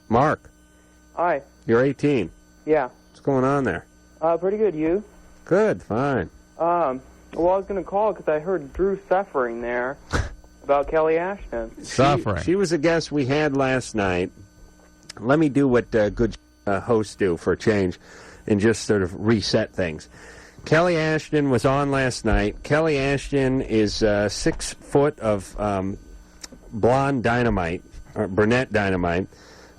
Mark, Hi. you're 18. Yeah. What's going on there? Pretty good. You? Good, fine. Well, I was going to call because I heard Drew suffering there about Kelly Ashton. Suffering. She was a guest we had last night. Let me do what good hosts do for a change and just sort of reset things. Kelly Ashton was on last night. Kelly Ashton is 6 foot of blonde dynamite, or brunette dynamite.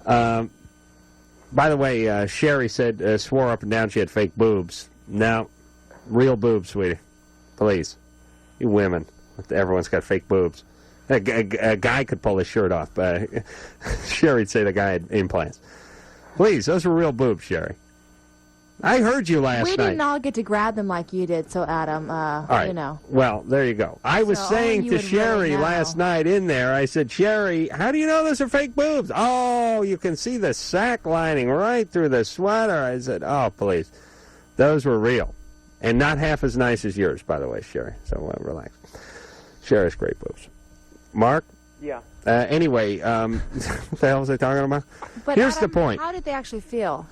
By the way, Sherry said, swore up and down she had fake boobs. No, real boobs, sweetie. Please. You women. Everyone's got fake boobs. A guy could pull his shirt off. Sherry'd say the guy had implants. Please, those were real boobs, Sherry. I heard you last night. We didn't all get to grab them like you did, so Adam, all right. you know. Well, there you go. I was saying to Sherry last night in there, I said, Sherry, how do you know those are fake boobs? Oh, you can see the sack lining right through the sweater. I said, oh, please. Those were real. And not half as nice as yours, by the way, Sherry. So relax. Sherry's great boobs. Mark? Yeah. Anyway, what the hell was I talking about? But Here's Adam, the point. How did they actually feel?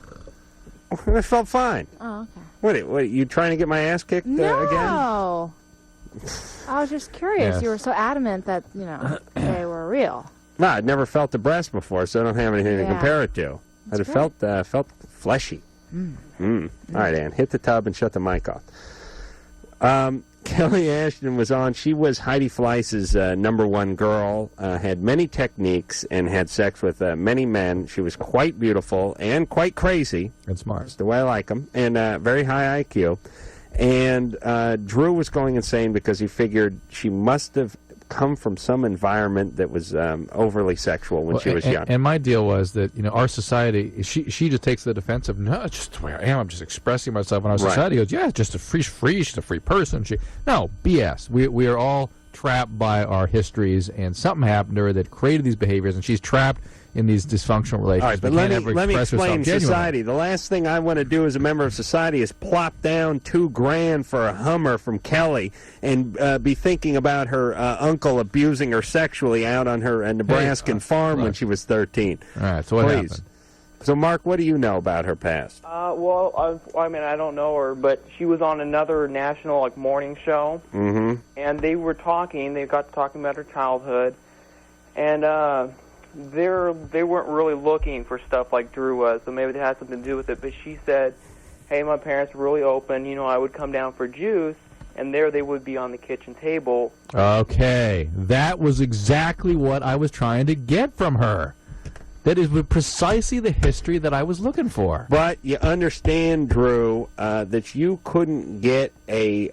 I felt fine. Oh, okay. What, you trying to get my ass kicked again? No. I was just curious. Yes. You were so adamant that, you know, they were real. No, I'd never felt the breast before, so I don't have anything to compare it to. I'd have felt fleshy. All right, Ann, hit the tub and shut the mic off. Kelly Ashton was on. She was Heidi Fleiss's #1 girl, had many techniques, and had sex with many men. She was quite beautiful and quite crazy. And smart. That's the way I like them. And very high IQ. And Drew was going insane because he figured she must have come from some environment that was overly sexual when she was young. And my deal was that, you know, our society, she just takes the defensive. No, it's just the way I am. I'm just expressing myself. And our society goes, yeah, just a free. She's a free person. No, BS. We are all trapped by our histories, and something happened to her that created these behaviors, and she's trapped in these dysfunctional relationships. All right, but let me explain society. The last thing I want to do as a member of society is plop down $2,000 for a Hummer from Kelly and be thinking about her uncle abusing her sexually out on her Nebraskan farm when she was 13. All right, so what happened? So, Mark, what do you know about her past? Well, I mean, I don't know her, but she was on another national morning show, and they were talking. They got to talking about her childhood, and they weren't really looking for stuff like Drew was, so maybe they had something to do with it. But she said, "Hey, my parents were really open. You know, I would come down for juice, and there they would be on the kitchen table." Okay, that was exactly what I was trying to get from her. That is precisely the history that I was looking for. But you understand, Drew, that you couldn't get a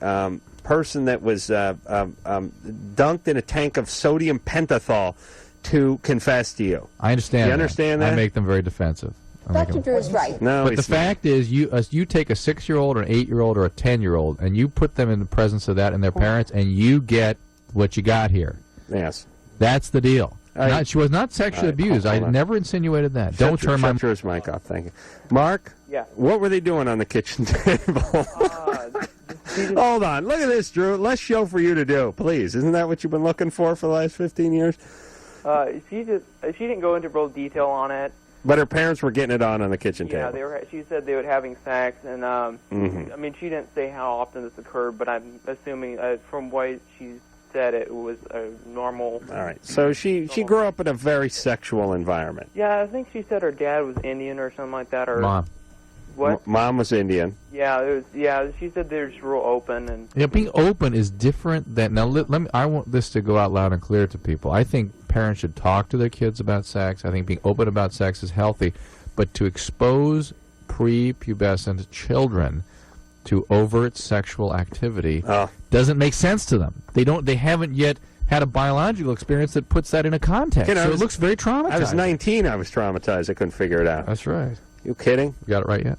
person that was dunked in a tank of sodium pentothal to confess to you. I understand. You understand that? I make them very defensive. Dr. Drew's right. No, but the fact is, you take a 6-year-old or an 8-year-old or a 10-year-old, and you put them in the presence of that and their parents, and you get what you got here. Yes. That's the deal. She was not sexually abused. I never insinuated that. Don't turn my mic off. Thank you. Mark? Yeah. What were they doing on the kitchen table? Hold on. Look at this, Drew. Less show for you to do, please. Isn't that what you've been looking for the last 15 years? She didn't go into real detail on it. But her parents were getting it on the kitchen table. Yeah, she said they were having sex, and I mean, she didn't say how often this occurred, but I'm assuming from what she said it was a normal. All right. So she grew up in a very sexual environment. Yeah, I think she said her dad was Indian or something like that, or Mom. What? Mom was Indian. Yeah, it was. Yeah, she said they're just real open and. Yeah, being open is different than now. Let me. I want this to go out loud and clear to people. I think parents should talk to their kids about sex. I think being open about sex is healthy, but to expose prepubescent children to overt sexual activity doesn't make sense to them. They haven't yet had a biological experience that puts that in a context. You know, so it looks very traumatizing. I was 19. I was traumatized. I couldn't figure it out. That's right. You kidding? You got it right yet?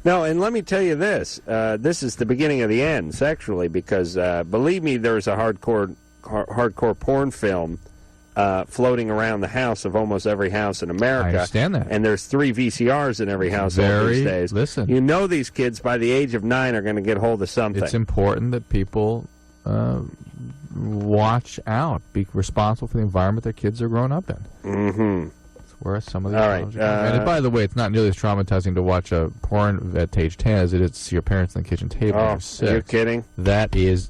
No, and let me tell you this. This is the beginning of the end sexually because, believe me, there's a hardcore porn film floating around the house of almost every house in America. I understand that. And there's 3 VCRs in every house these days. Listen. You know these kids by the age of 9 are going to get hold of something. It's important that people watch out. Be responsible for the environment their kids are growing up in. Mm-hmm. That's where some of the all right. and by the way, it's not nearly as traumatizing to watch a porn at age 10 as it is to see your parents on the kitchen table when you're 6. Are you kidding? That is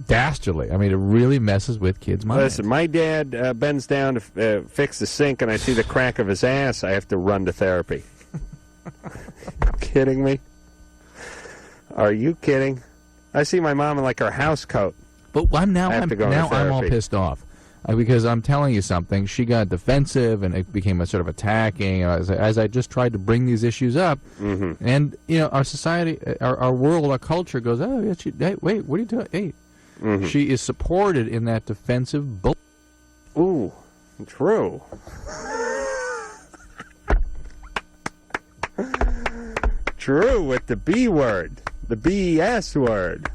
dastardly. I mean, it really messes with kids' minds. Listen, my dad bends down to fix the sink, and I see the crack of his ass. I have to run to therapy. Kidding me? Are you kidding? I see my mom in like her house coat. But I'm all therapy. pissed off because I'm telling you something. She got defensive and it became a sort of attacking as I just tried to bring these issues up. Mm-hmm. And our society, our world, our culture goes, oh, yeah, hey, wait, what are you doing? Hey, mm-hmm. She is supported in that defensive bull. Ooh, true. True with the B word. The BS word.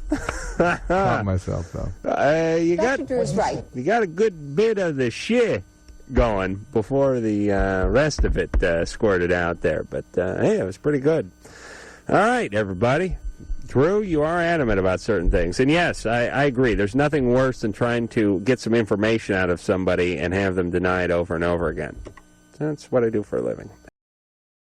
Caught myself though. You got right. You got a good bit of the shit going before the rest of it squirted out there, but hey, it was pretty good. All right, everybody. Drew, you are adamant about certain things, and yes, I agree. There's nothing worse than trying to get some information out of somebody and have them deny it over and over again. That's what I do for a living.